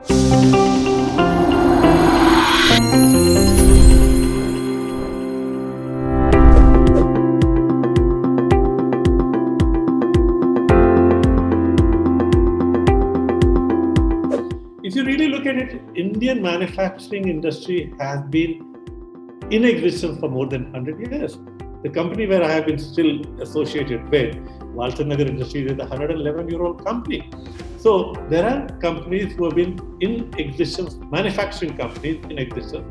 If you really look at it, Indian manufacturing industry has been in existence for more than 100 years. The company where I have been still associated with, Walchandnagar Industries, is a 111-year-old company. So there are companies who have been in existence, manufacturing companies in existence,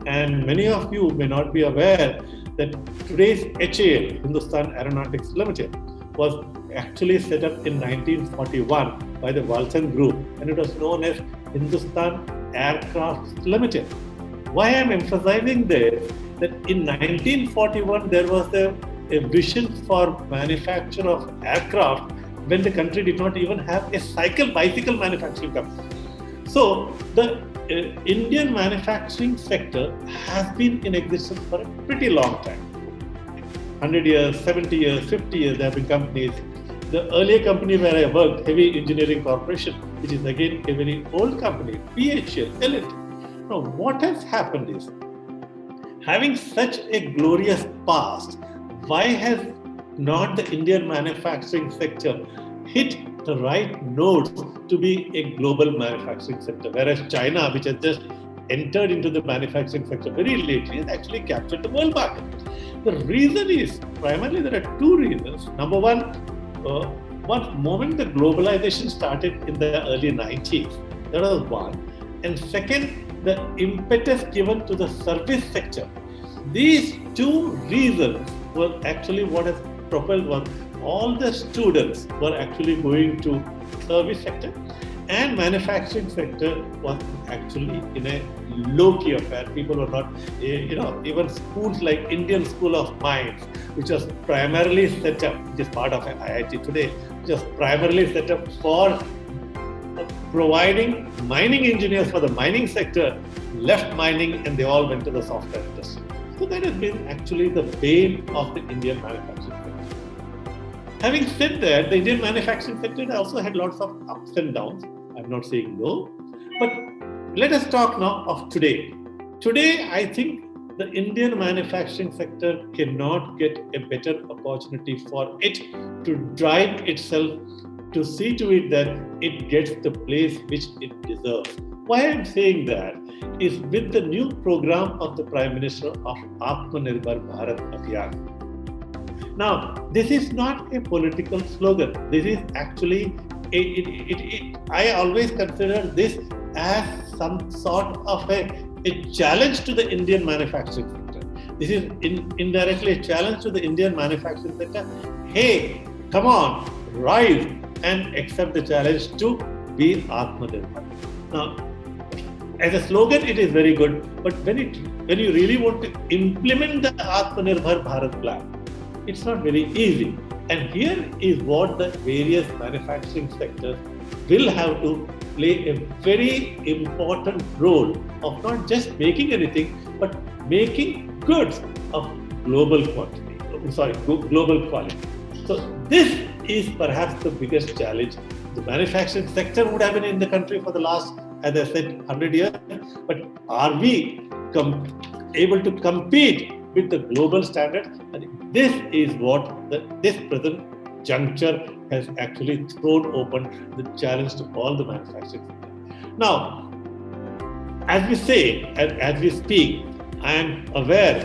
and many of you may not be aware that today's HAL, Hindustan Aeronautics Limited, was actually set up in 1941 by the Walchan Group, and it was known as Hindustan Aircraft Limited. Why I am emphasizing this, that in 1941 there was a vision for manufacture of aircraft when the country did not even have a bicycle manufacturing company. So the Indian manufacturing sector has been in existence for a pretty long time. 100 years, 70 years, 50 years, there have been companies. The earlier company where I worked, Heavy Engineering Corporation, which is again a very old company, PHL, L&T. Now, what has happened is, having such a glorious past, why has not the Indian manufacturing sector hit the right notes to be a global manufacturing sector? Whereas China, which has just entered into the manufacturing sector very lately, has actually captured the world market. The reason is, primarily there are two reasons. Number one moment the globalization started in the early 90s, that was one. And second, the impetus given to the service sector. These two reasons were actually what has propelled was all the students were actually going to service sector, and manufacturing sector was actually in a low-key affair. People were not, even schools like Indian School of Mines, which was primarily set up, which is part of IIT today, which was primarily set up for providing mining engineers for the mining sector, left mining and they all went to the software industry. So that has been actually the bane of the Indian manufacturing sector. Having said that, the Indian manufacturing sector also had lots of ups and downs. I'm not saying no, but let us talk now of today. Today, I think the Indian manufacturing sector cannot get a better opportunity for it to drive itself, to see to it that it gets the place which it deserves. Why I'm saying that is with the new program of the Prime Minister of Atmanirbhar Bharat Abhiyan. Now, this is not a political slogan. This is actually, I always consider this as some sort of a challenge to the Indian manufacturing sector. This is indirectly a challenge to the Indian manufacturing sector. Hey, come on, rise and accept the challenge to be Atmanirbhar. Now, as a slogan, it is very good, but when you really want to implement the Atmanirbhar Bharat plan, it's not very easy. And here is what the various manufacturing sectors will have to play a very important role of not just making anything, but making goods of global quality. So this is perhaps the biggest challenge. The manufacturing sector would have been in the country for the last, as I said, 100 years, but are we able to compete with the global standard? And this is what this present juncture has actually thrown open the challenge to all the manufacturing sector. Now, as we say, as we speak, I am aware,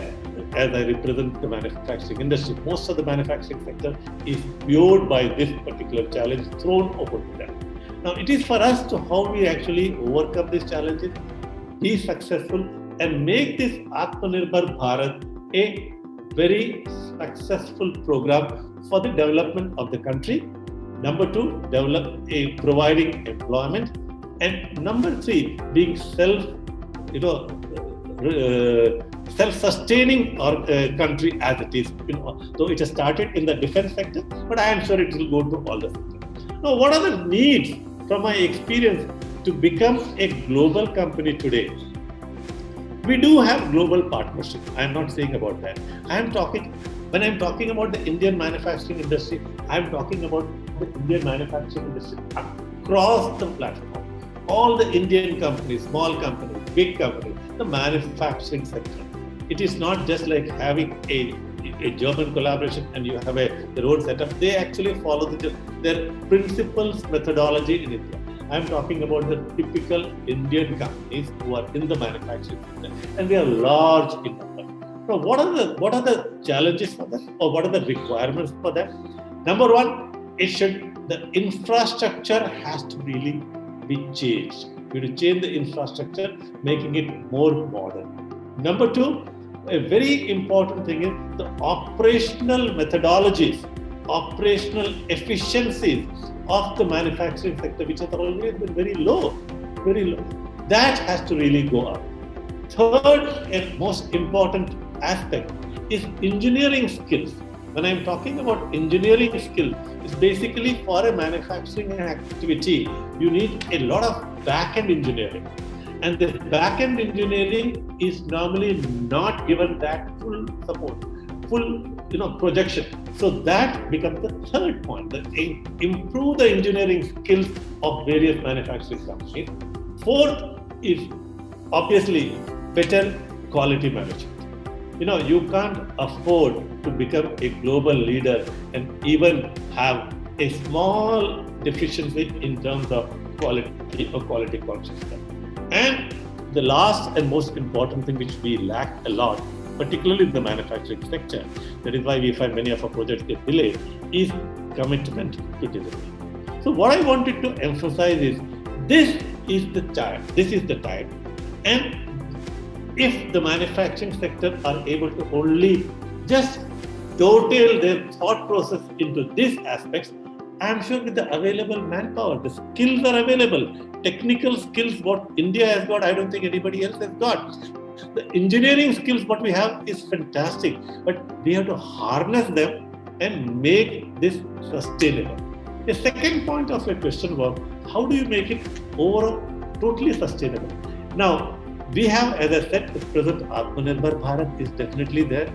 as I represent the manufacturing industry, most of the manufacturing sector is buoyed by this particular challenge thrown open to them. Now, it is for us to how we actually overcome these challenges, be successful, and make this Atmanirbhar Bharat a very successful program for the development of the country. Number two, providing employment, and number three, being self-sustaining country as it is. Though it has started in the defense sector, but I am sure it will go to all the sectors. Now, what are the needs from my experience to become a global company today? We do have global partnership. I am not saying about that. When I'm talking about the Indian manufacturing industry, I am talking about the Indian manufacturing industry across the platform. all the Indian companies, small companies, big companies, the manufacturing sector. It is not just like having a German collaboration and you have their own setup. They actually follow their principles, methodology in India. I'm talking about the typical Indian companies who are in the manufacturing sector, and they are large in number. Now, what are the challenges for them, or what are the requirements for them? Number one, the infrastructure has to really be changed. We have to change the infrastructure, making it more modern. Number two, a very important thing is the operational methodologies, operational efficiencies of the manufacturing sector, which has always been very low. That has to really go up. Third and most important aspect is engineering skills. When I'm talking about engineering skills, it's basically for a manufacturing activity, you need a lot of back-end engineering. And this back-end engineering is normally not given that full support, full projection. So that becomes the third point, that improve the engineering skills of various manufacturing companies. Fourth is obviously better quality management. You can't afford to become a global leader and even have a small deficiency in terms of quality or quality consciousness. And the last and most important thing which we lack a lot, particularly in the manufacturing sector, that is why we find many of our projects get delayed, is commitment to delivery. So what I wanted to emphasize is, this is the time. And if the manufacturing sector are able to only just dovetail their thought process into these aspects, I'm sure with the available manpower, the skills are available. Technical skills, what India has got, I don't think anybody else has got. The engineering skills, what we have is fantastic, but we have to harness them and make this sustainable. The second point of your question was, how do you make it overall totally sustainable? Now, we have, as I said, the present Atmanirbhar Bharat is definitely there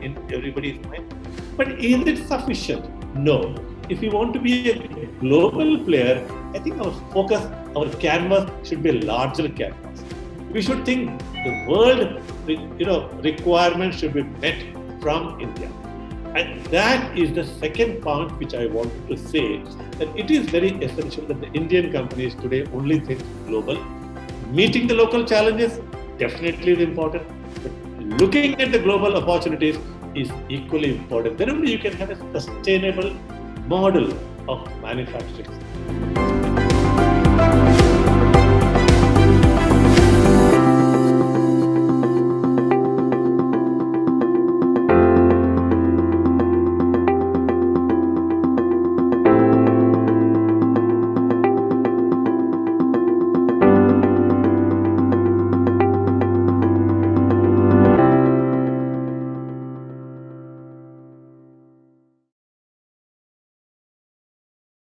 in everybody's mind. But is it sufficient? No. If we want to be a global player, I think our focus, our canvas should be a larger canvas. We should think the world, requirements should be met from India. And that is the second point which I wanted to say, that it is very essential that the Indian companies today only think global. Meeting the local challenges definitely is important, but looking at the global opportunities is equally important. Then only you can have a sustainable model of manufacturing.